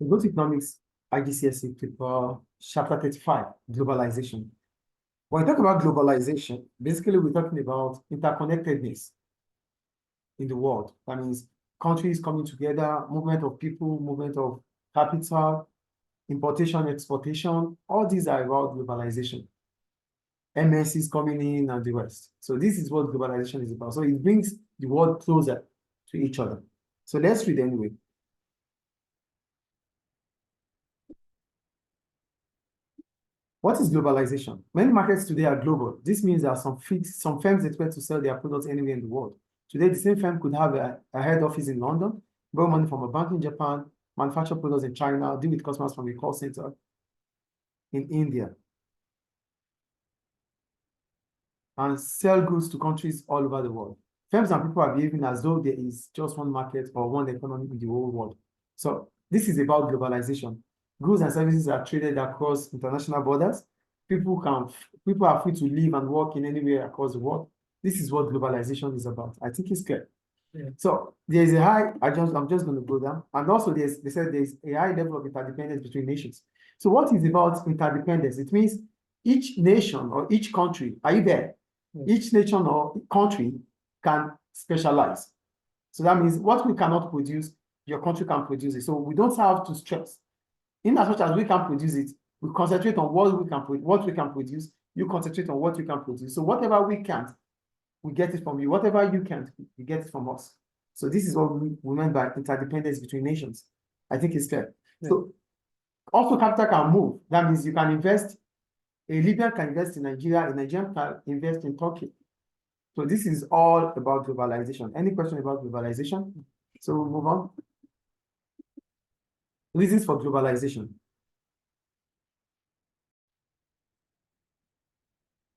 We go to economics, IGCSE paper, chapter 35, globalization. When we talk about globalization, basically we're talking about interconnectedness in the world. That means countries coming together, movement of people, movement of capital, importation, exportation, all these are about globalization. MNCs coming in and the rest. So this is what globalization is about. So it brings the world closer to each other. So let's read anyway. What is globalization? Many markets today are global. This means that some firms expect to sell their products anywhere in the world. Today, the same firm could have a head office in London, borrow money from a bank in Japan, manufacture products in China, deal with customers from a call center in India, and sell goods to countries all over the world. Firms and people are behaving as though there is just one market or one economy in the whole world. So this is about globalization. Goods and services are traded across international borders. People are free to live and work in anywhere across the world. This is what globalization is about. I think it's clear. Yeah. So there's a high, I'm just going to go down. And also they said there's a high level of interdependence between nations. So what is about interdependence? It means each nation or each country, are you there? Yeah. Each nation or country can specialize. So that means what we cannot produce, your country can produce it. So we don't have to stress. In as much as we can produce it, we concentrate on what we can produce. You concentrate on what you can produce. So whatever we can't, we get it from you. Whatever you can't, you get it from us. So this is what we meant by interdependence between nations. I think it's clear. Yeah. So also capital can move. That means you can invest. A Libyan can invest in Nigeria. A Nigerian can invest in Turkey. So this is all about globalization. Any question about globalization? So we'll move on. Reasons for globalization.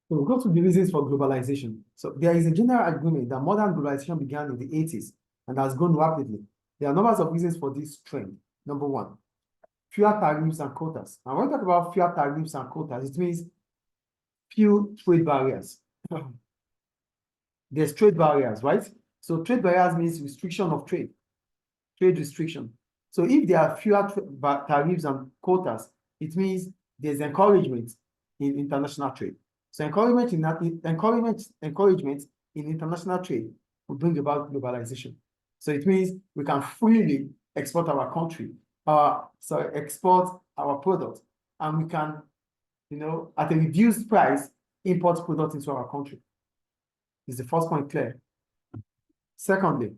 So we'll go to the reasons for globalization. So there is a general agreement that modern globalization began in the 80s and has grown rapidly. There are numbers of reasons for this trend. Number one, fewer tariffs and quotas. And when we talk about fewer tariffs and quotas, it means few trade barriers. There's trade barriers, right? So trade barriers means restriction of trade restriction. So if there are fewer tariffs and quotas, it means there's encouragement in international trade. So encouragement in international trade will bring about globalization. So it means we can freely export our country, export our products, and we can, at a reduced price, import products into our country. Is the first point clear? Secondly,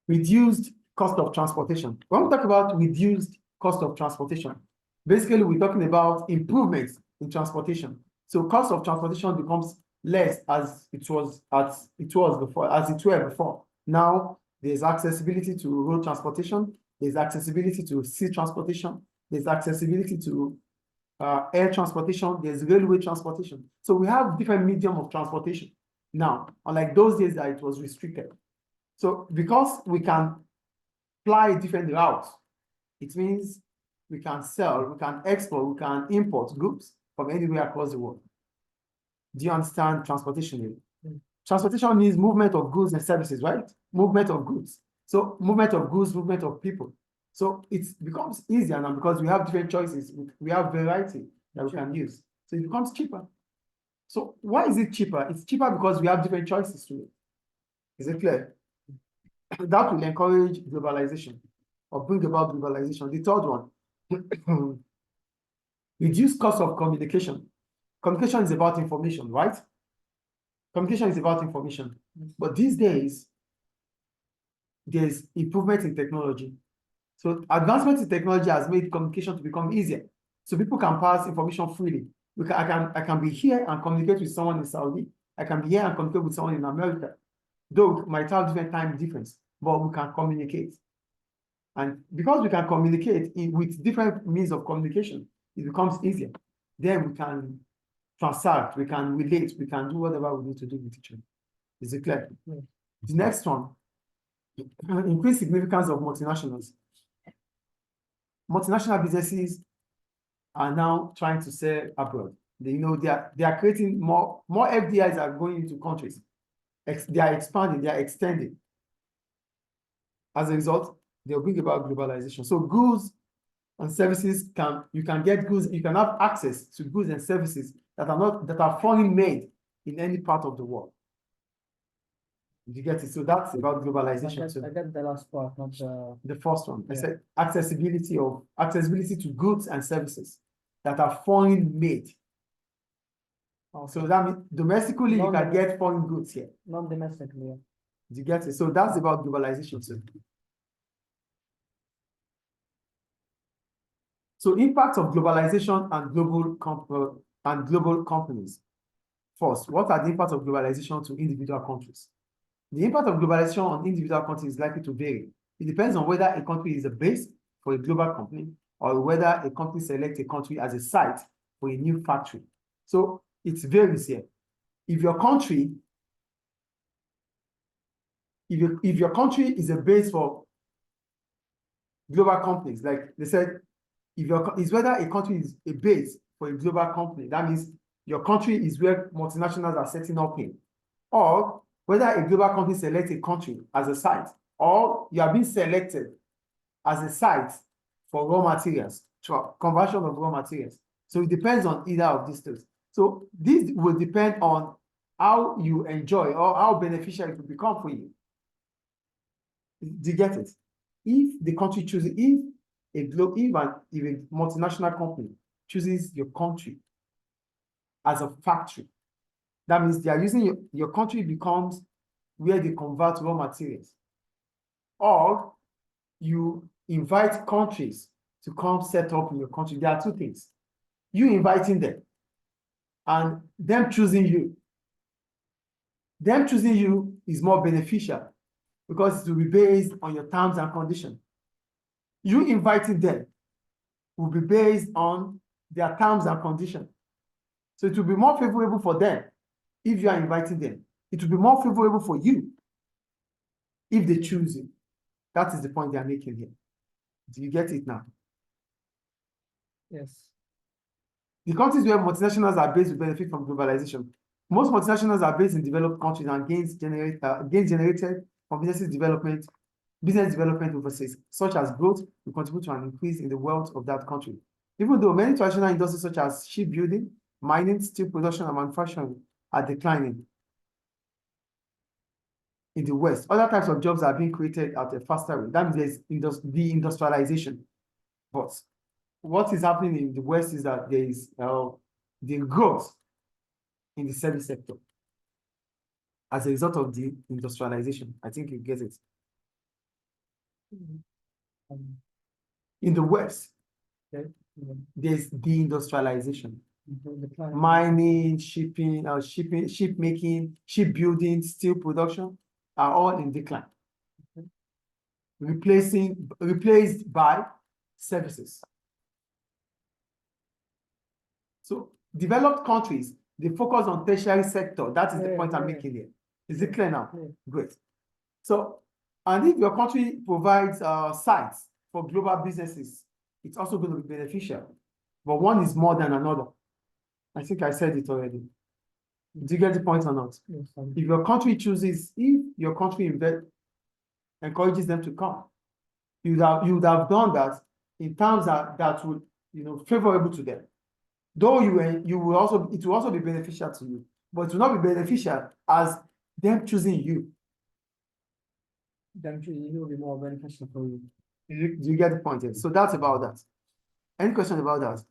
reduced cost of transportation. When we talk about reduced cost of transportation, basically we're talking about improvements in transportation. So cost of transportation becomes less as it were before. Now there's accessibility to road transportation, there's accessibility to sea transportation, there's accessibility to air transportation, there's railway transportation. So we have different medium of transportation now, unlike those days that it was restricted. So because we can fly different routes, it means we can sell, we can export, we can import goods from anywhere across the world. Do you understand transportation? Transportation means movement of goods and services, right? Movement of goods. So movement of goods, movement of people. So it becomes easier now because we have different choices. We have variety that we can use. So it becomes cheaper. So why is it cheaper? It's cheaper because we have different choices to it. Is it clear? That will encourage globalization or bring about globalization. The third one, reduce cost of communication. Communication is about information, right? Communication is about information. But these days, there's improvement in technology. So advancement in technology has made communication to become easier. So people can pass information freely. I can be here and communicate with someone in Saudi. I can be here and communicate with someone in America. Though we might have different time difference, but we can communicate. And because we can communicate with different means of communication, it becomes easier. Then we can transact, we can relate, we can do whatever we need to do with each other. Is it clear? Yeah. The next one, increase significance of multinationals. Multinational businesses are now trying to sell abroad. They are creating more FDIs are going into countries. They are expanding, they are extending. As a result, they'll bring about globalization. So goods and services you can get goods, you can have access to goods and services that are foreign made in any part of the world. Did you get it? So that's about globalization. I get the last part, not the first one. Yeah. I said accessibility to goods and services that are foreign made. So that means domestically you can get foreign goods here. non-domestically. Yeah. Did you get it? So that's about globalization too. So impact of globalization and global companies. First, what are the impacts of globalization to individual countries? The impact of globalization on individual countries is likely to vary. It depends on whether a country is a base for a global company or whether a company selects a country as a site for a new factory. So it varies here. If your country is a base for global companies, like they said, is whether a country is a base for a global company, that means your country is where multinationals are setting up in, or whether a global company selects a country as a site, or you are being selected as a site for raw materials, conversion of raw materials. So it depends on either of these things. So this will depend on how you enjoy or how beneficial it will become for you. Do you get it? If the country chooses, if a multinational company chooses your country as a factory, that means they are using your country becomes where they convert raw materials. Or you invite countries to come set up in your country. There are two things. You inviting them and them choosing you. Them choosing you is more beneficial because it will be based on your terms and conditions. You inviting them will be based on their terms and conditions. So it will be more favorable for them if you are inviting them. It will be more favorable for you if they choose you. That is the point they are making here. Do you get it now? Yes. The countries where multinationals are based will benefit from globalization. Most multinationals are based in developed countries and gains generated from business development overseas, such as growth, will contribute to an increase in the wealth of that country. Even though many traditional industries such as shipbuilding, mining, steel production, and manufacturing are declining in the West, other types of jobs are being created at a faster rate. That means there's deindustrialization. But what is happening in the West is that there is the growth in the service sector as a result of the industrialization. I think you get it. In the West, there's deindustrialization. Mining, shipping, ship making, shipbuilding, steel production are all in decline. Replaced by services. So developed countries, they focus on tertiary sector. That is the point I'm making here. Is it clear now? Great. So, and if your country provides sites for global businesses, it's also going to be beneficial. But one is more than another. I think I said it already. Do you get the point or not? Yes, if your country encourages them to come, you would have done that in terms that would favorable to them. Though it will also be beneficial to you, but it will not be beneficial as them choosing you. Them choosing you will be more beneficial for you. Do you get the point here? So that's about that. Any question about that?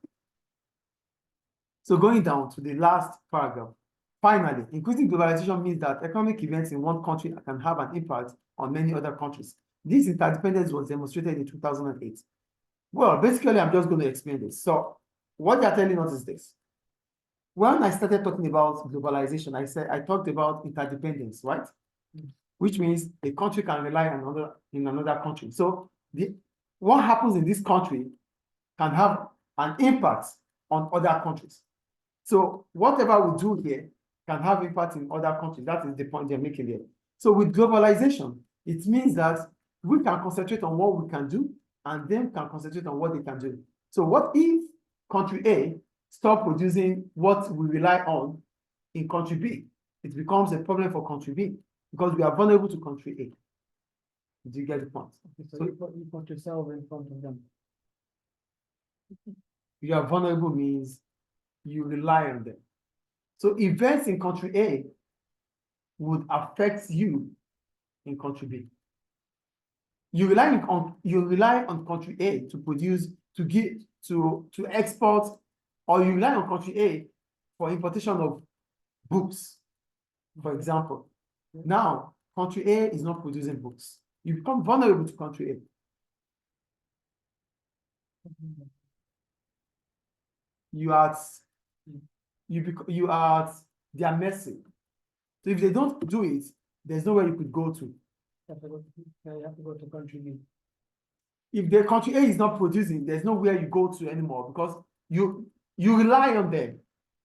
So going down to the last paragraph. Finally, increasing globalization means that economic events in one country can have an impact on many other countries. This interdependence was demonstrated in 2008. Well, basically, I'm just going to explain this. So what they're telling us is this. When I started talking about globalization, I talked about interdependence, right? Which means a country can rely on another country. So what happens in this country can have an impact on other countries. So whatever we do here can have impact in other countries. That is the point they're making here. So with globalization, it means that we can concentrate on what we can do and them can concentrate on what they can do. So what if country A stop producing what we rely on in country B? It becomes a problem for country B because we are vulnerable to country A. Do you get the point? So So- you put yourself in front of them. You are vulnerable means you rely on them. So events in country A would affect you in country B. You rely on country A to produce, to give, to export, or you rely on country A for importation of books, for example. Now, country A is not producing books. You become vulnerable to country A. You are you are at their mercy. So if they don't do it, there's nowhere you could go to. You have to go to country B. If the country A is not producing, there's nowhere you go to anymore because you rely on them.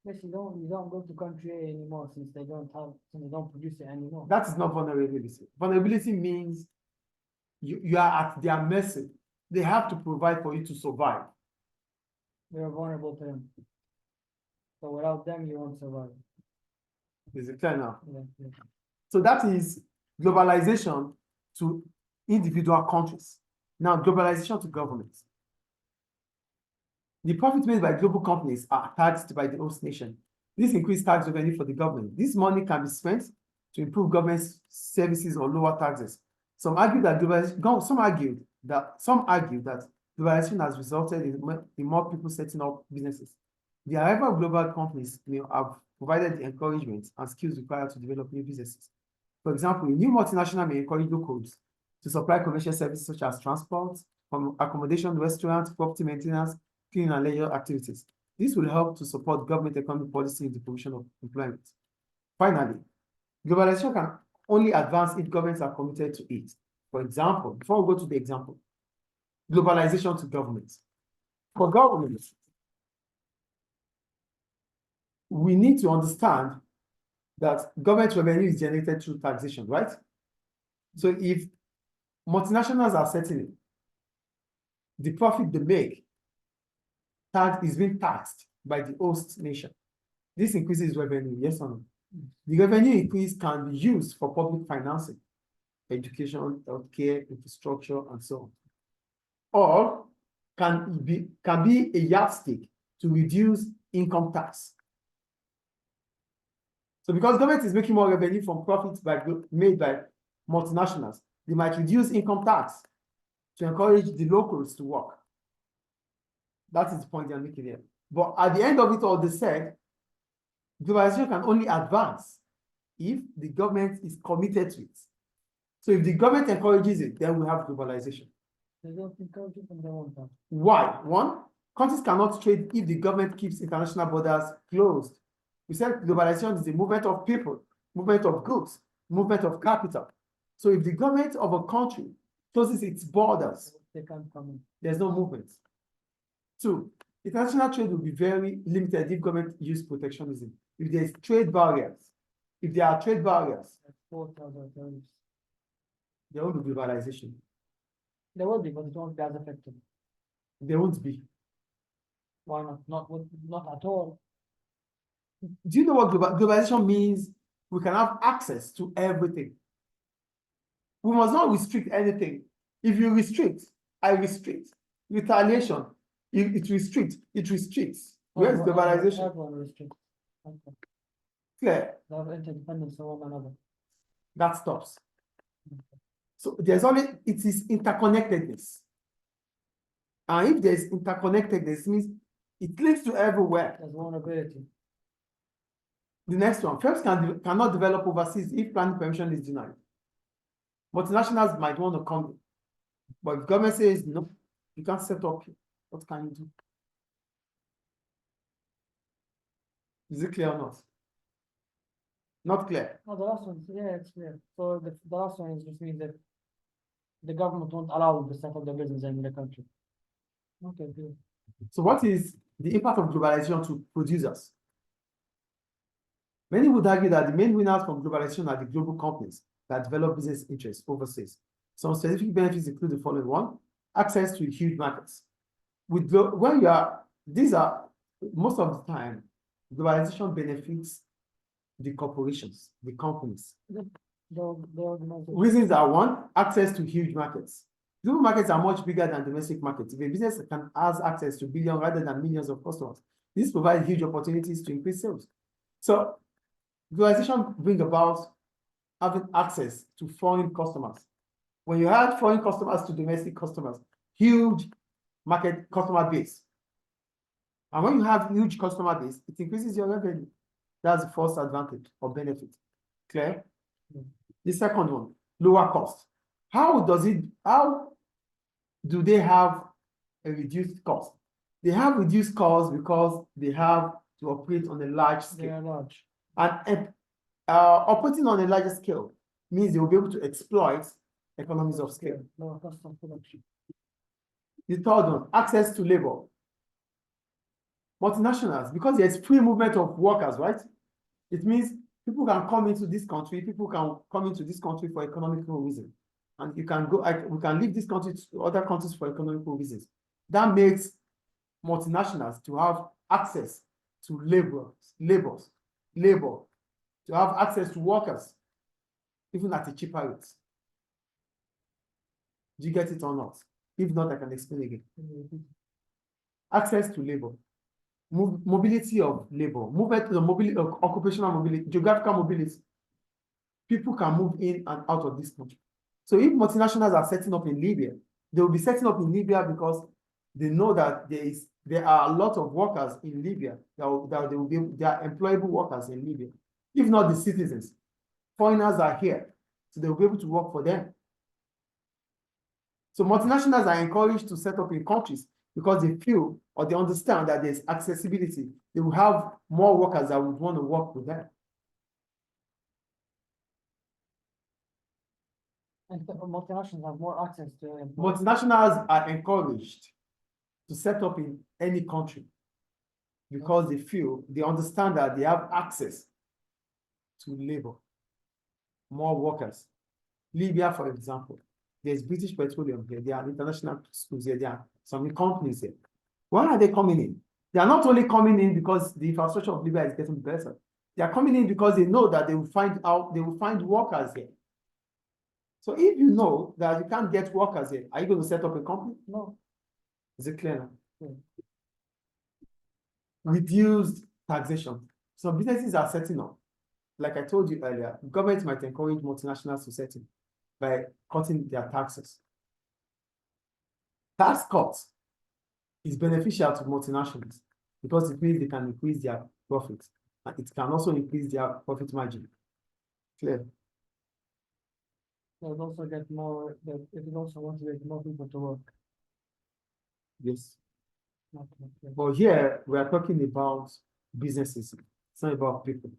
Yes, you don't go to country A anymore since they don't produce it anymore. That is not vulnerability. Vulnerability means you are at their mercy. They have to provide for you to survive. You're vulnerable to them. So without them, you won't survive. Is it clear now? Yeah. So that is globalization to individual countries. Now, globalization to governments. The profits made by global companies are taxed by the host nation. This increased tax revenue for the government. This money can be spent to improve government services or lower taxes. Some argue that globalization has resulted in more people setting up businesses. The arrival of global companies may have provided the encouragement and skills required to develop new businesses. For example, a new multinational may encourage locals to supply commercial services such as transport, accommodation, restaurants, property maintenance, cleaning and leisure activities. This will help to support government economic policy in the provision of employment. Finally, globalization can only advance if governments are committed to it. For example, before we go to the example, globalization to governments. For governments, we need to understand that government revenue is generated through taxation, right? So if multinationals are settling, the profit they make is being taxed by the host nation. This increases revenue, yes or no? The revenue increase can be used for public financing, education, healthcare, infrastructure, and so on. Or can be a yardstick to reduce income tax. So because government is making more revenue from profits made by multinationals, they might reduce income tax to encourage the locals to work. That is the point they're making here. But at the end of it all, they said globalization can only advance if the government is committed to it. So if the government encourages it, then we have globalization. They don't encourage it and they won't have. Why? One, countries cannot trade if the government keeps international borders closed. We said globalization is the movement of people, movement of goods, movement of capital. So if the government of a country closes its borders, They can't come in. there's no movement. Two, international trade will be very limited if government use protectionism. If there's trade barriers, if there are trade barriers, Export other terms. there won't be globalization. There will be, but it won't be as effective. There won't be. Why not? Not at all. Do you know what globalization means? We can have access to everything. We must not restrict anything. If you restrict, I restrict. Retaliation, it restricts. Where's globalization? Everyone restricts. Okay. Clear. They have interdependence on one another. That stops. So there's only, it is interconnectedness. And if there's interconnectedness, it means it links to everywhere. There's vulnerability. The next one, firms cannot develop overseas if planning permission is denied. Multinationals might want to come, but if government says no, you can't set up here, what can you do? Is it clear or not? Not clear. No, the last one, yeah, it's clear. So the last one is just means that the government won't allow them to set up their business in the country. Okay, good. So what is the impact of globalization to producers? Many would argue that the main winners from globalization are the global companies that develop business interests overseas. Some specific benefits include the following: one, access to huge markets. These are most of the time, globalization benefits the corporations, the companies. The organization. Reasons are: one, access to huge markets. Global markets are much bigger than domestic markets. If a business has access to billions rather than millions of customers, this provides huge opportunities to increase sales. So, globalization brings about having access to foreign customers. When you add foreign customers to domestic customers, huge market customer base. And when you have huge customer base, it increases your revenue. That's the first advantage or benefit. Clear? The second one, lower cost. How do they have a reduced cost? They have reduced costs because they have to operate on a large They are scale. large. And operating on a larger scale means they will be able to exploit economies of scale. Lower cost of production. The third one, access to labor. Multinationals, because there's free movement of workers, right? It means people can come into this country, people can come into this country for economical reasons. And you can go, we can leave this country to other countries for economical reasons. That makes multinationals to have access to labor, to have access to workers, even at a cheaper rate. Do you get it or not? If not, I can explain again. Access to labor, mobility of labor, movement to the mobility of occupational mobility, geographical mobility. People can move in and out of this country. So if multinationals are setting up in Libya, they will be setting up in Libya because they know that there are a lot of workers in Libya they are employable workers in Libya. If not the citizens, foreigners are here, so they will be able to work for them. So multinationals are encouraged to set up in countries because they feel or they understand that there's accessibility. They will have more workers that would want to work with them. And the multinationals have more access to employees. Multinationals are encouraged to set up in any country because they understand that they have access to labor, more workers. Libya, for example, there's British Petroleum here, there are international schools here, there are some companies here. Why are they coming in? They are not only coming in because the infrastructure of Libya is getting better. They are coming in because they know that they will find workers here. So if you know that you can't get workers here, are you going to set up a company? No. Is it clear now? Yeah. Reduced taxation. Some businesses are setting up. Like I told you earlier, government might encourage multinationals to set in by cutting their taxes. Tax cuts is beneficial to multinationals because it means they can increase their profits and it can also increase their profit margin. Clear? They'll also get more, it will also motivate more people to work. Yes. Okay. But here we are talking about businesses. It's not about people.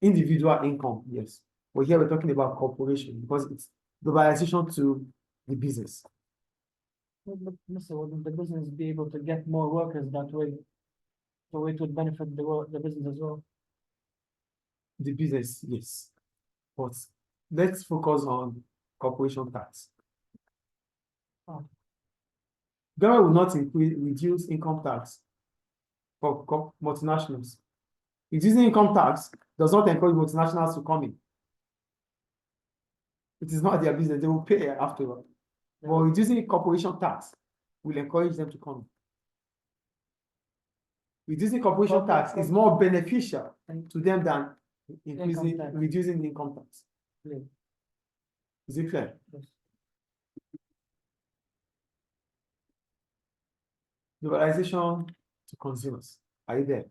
Individual income, yes. But here we're talking about corporation because it's globalization to the business. But wouldn't the business be able to get more workers that way? So it would benefit the business as well. The business, yes. But let's focus on corporation tax. Oh. Government will not reduce income tax for multinationals. Reducing income tax does not encourage multinationals to come in. It is not their business, they will pay afterward. Yeah. But reducing corporation tax will encourage them to come in. Reducing corporation tax is more beneficial to them than reducing income tax. Yeah. Is it clear? Yes. Globalization to consumers. Are you there?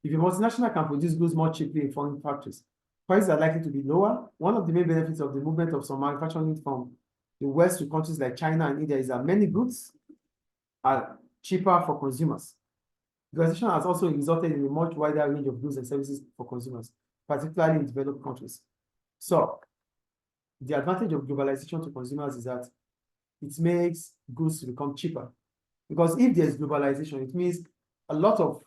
If a multinational can produce goods more cheaply in foreign factories, prices are likely to be lower. One of the main benefits of the movement of some manufacturing from the West to countries like China and India is that many goods are cheaper for consumers. Globalization has also resulted in a much wider range of goods and services for consumers, particularly in developed countries. So, the advantage of globalization to consumers is that it makes goods to become cheaper. Because if there's globalization, it means a lot of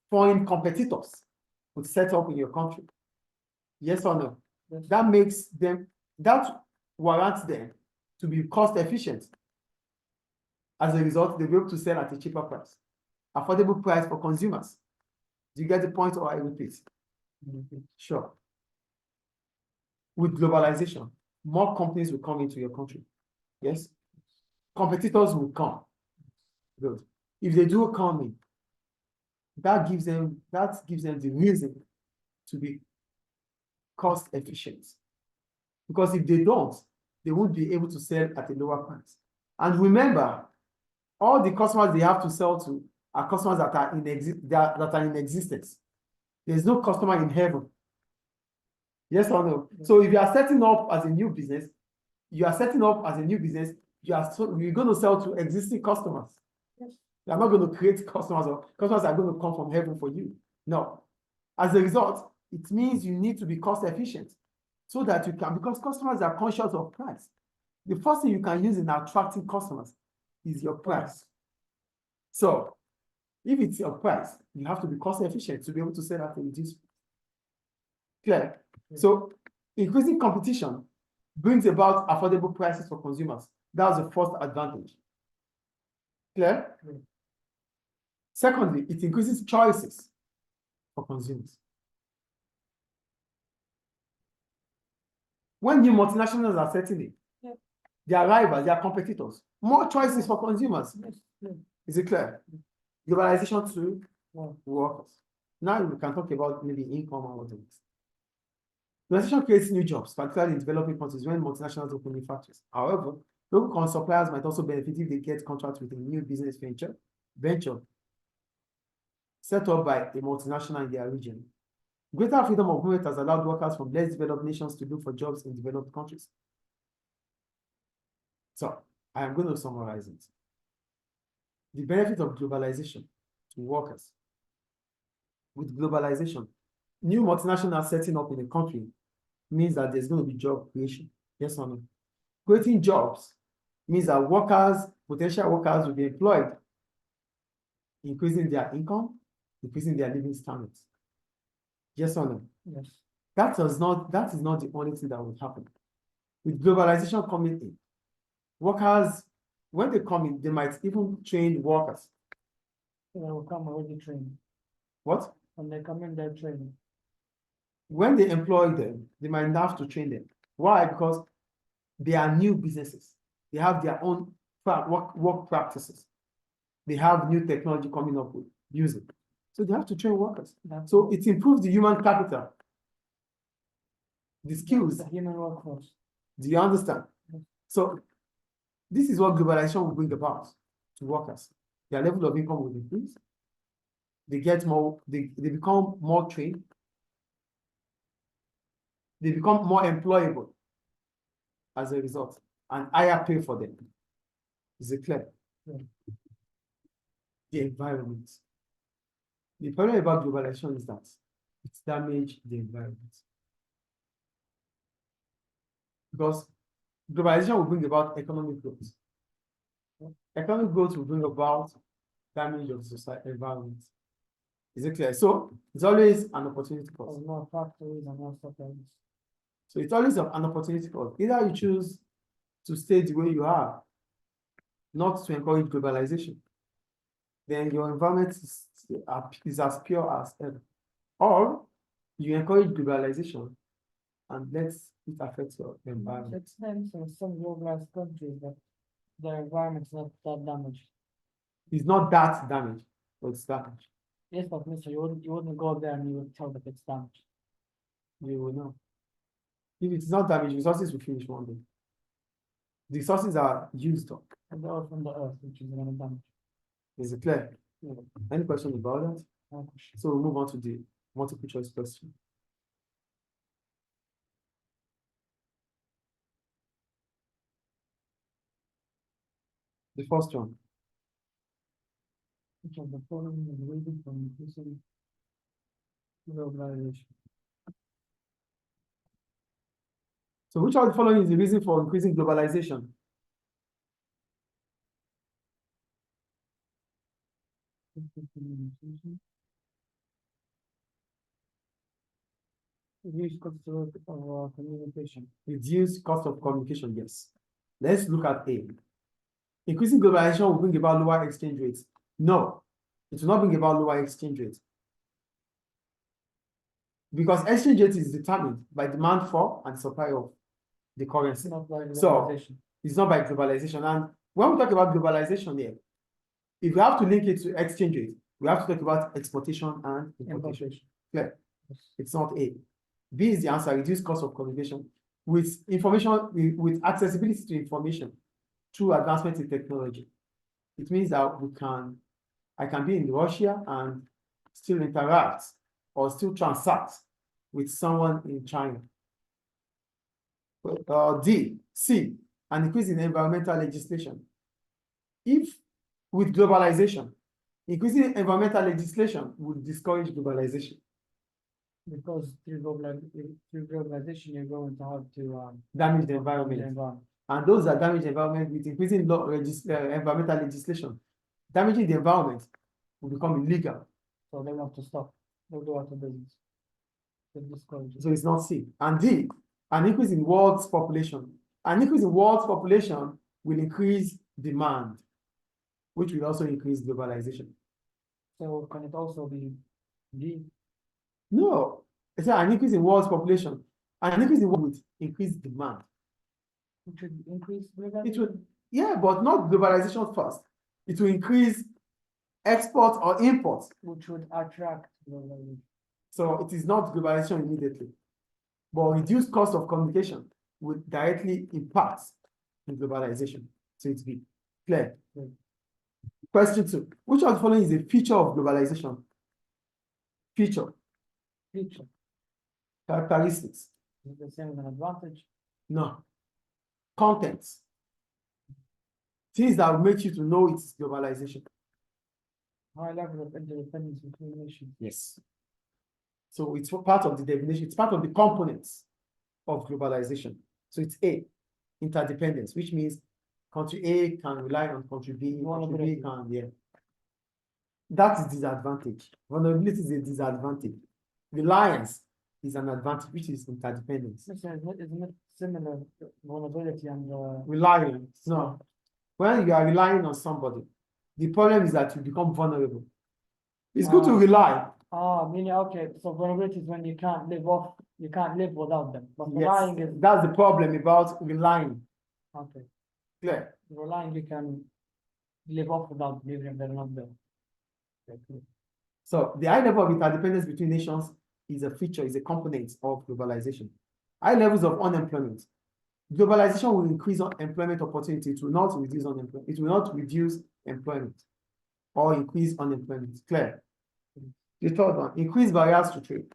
foreign competitors would set up in your country. Yes or no? Yes. That warrants them to be cost efficient. As a result, they'll be able to sell at a cheaper price, affordable price for consumers. Do you get the point, or I repeat? Mm-hmm. Sure. with globalization, more companies will come into your country. Yes? Competitors will come. Good. If they do come in, that gives them the reason to be cost efficient. Because if they don't, they won't be able to sell at a lower price. And remember, all the customers they have to sell to are customers that are in existence. There's no customer in heaven. Yes or no? So if you are setting up as a new business, you're going to sell to existing customers. Yes. You're not going to create customers, or customers are going to come from heaven for you. No. As a result, it means you need to be cost efficient so that you can, because customers are conscious of price. The first thing you can use in attracting customers is your price. So if it's your price, you have to be cost efficient to be able to sell at a reduced price. Clear? So increasing competition brings about affordable prices for consumers. That's the first advantage. Clear? Secondly, it increases choices for consumers. When new multinationals are setting in, their rivals, their competitors, more choices for consumers. Is it clear? Globalization to workers. Now we can talk about maybe income and other things. Globalization creates new jobs, particularly in developing countries when multinationals open new factories. However, local suppliers might also benefit if they get contracts with a new business venture set up by a multinational in their region. Greater freedom of movement has allowed workers from less developed nations to look for jobs in developed countries. So, I am going to summarize it. The benefit of globalization to workers. With globalization, new multinationals setting up in a country means that there's going to be job creation. Yes or no? Creating jobs means that potential workers will be employed, increasing their income, increasing their living standards. Yes or no? Yes. That is not the only thing that will happen. With globalization coming in, workers, when they come in, they might even train workers. They will come already trained. What? When they come in, they're trained. When they employ them, they might have to train them. Why? Because they are new businesses. They have their own work practices. They have new technology coming up with using. So they have to train workers. So it improves the human capital, the skills. The human workforce. Do you understand? Yes. So this is what globalization will bring about to workers. Their level of income will increase. They get more, they become more trained. They become more employable as a result, and higher pay for them. Is it clear? Yeah. The environment. The problem about globalization is that it damages the environment. Because globalization will bring about economic growth. Economic growth will bring about damage of society environment. Is it clear? So it's always an opportunity cost. More factories and more stuff like this. So it's always an opportunity cost. Either you choose to stay the way you are, not to encourage globalization, then your environment is as pure as ever. Or you encourage globalization and let it affect your environment. It's nice in some globalized countries that their environment's not that damaged. It's not that damaged, but it's damaged. Yes, but Mr. You wouldn't go there and you would tell that it's damaged. You will know. If it's not damaged, resources will finish one day. The resources are used up. And they're all from the earth, which is going to damage. Is it clear? Yeah. Any question about that? No question. So we'll move on to the multiple choice question. The first one. Which of the following is reason for increasing globalization? So which of the following is the reason for increasing globalization? Reduce cost of communication. Reduce cost of communication, yes. Let's look at A. Increasing globalization will bring about lower exchange rates. No, it will not bring about lower exchange rates. because exchange rate is determined by demand for and supply of the It's currency. not like So, globalization. It's not by globalization. And when we talk about globalization here, if we have to link it to exchange rate, we have to talk about exportation and importation. Importation. Clear? Yes. It's not A. B is the answer, reduce cost of communication with information, with accessibility to information through advancement in technology. It means that I can be in Russia and still interact or still transact with someone in China. C, an increase in environmental legislation. If with globalization, increasing environmental legislation would discourage globalization. Because through globalization, you're going to have to Damage the the environment. environment. And those that damage the environment with increasing environmental legislation, damaging the environment will become illegal. So they want to stop. They'll go out of business. They'll discourage it. So it's not C. And D, an increase in world's population. An increase in world's population will increase demand, which will also increase globalization. So can it also be D? No, it's an increase in world's population. An increase in world would increase demand. Which would increase It globalization? would, yeah, but not globalization first. It will increase export or import. Which would attract globalization. So it is not globalization immediately. But reduced cost of communication would directly impact in globalization. So it's B. Clear? Question 2. Which of the following is a feature of globalization? Feature. Feature. Characteristics. Is it the same as an advantage? No. Contents. Things that will make you to know it's globalization. High level of interdependence between nations. Yes. So it's part of the definition, it's part of the components of globalization. So it's A, interdependence, which means country A can rely on country B, country B can, yeah. That is disadvantage. Vulnerability is a disadvantage. Reliance is an advantage, which is interdependence. Isn't it similar to vulnerability and Reliance, no. When you are relying on somebody, the problem is that you become vulnerable. It's good to rely. meaning okay, so vulnerability is when you can't live without them. But Yes, relying is that's the problem about relying. okay. Clear? Relying you can live off without believing if they're not there. Okay. So the high level of interdependence between nations is a feature, is a component of globalization. High levels of unemployment. Globalization will increase employment opportunity. It will not reduce unemployment. It will not reduce employment or increase unemployment. Clear? The third one, increase barriers to trade.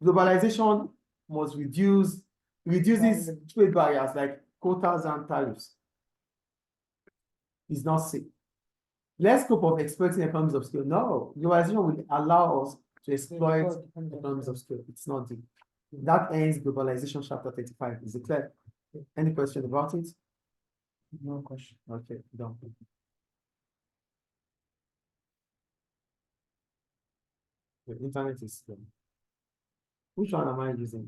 Globalization must reduces trade barriers like quotas and tariffs. It's not safe. Less scope of exploiting economies of scale. No, globalization will allow us to exploit economies of scale. It's not deep. That ends globalization chapter 35. Is it clear? Any question about it? No question. Okay, done. The internet is slow. Which one am I using?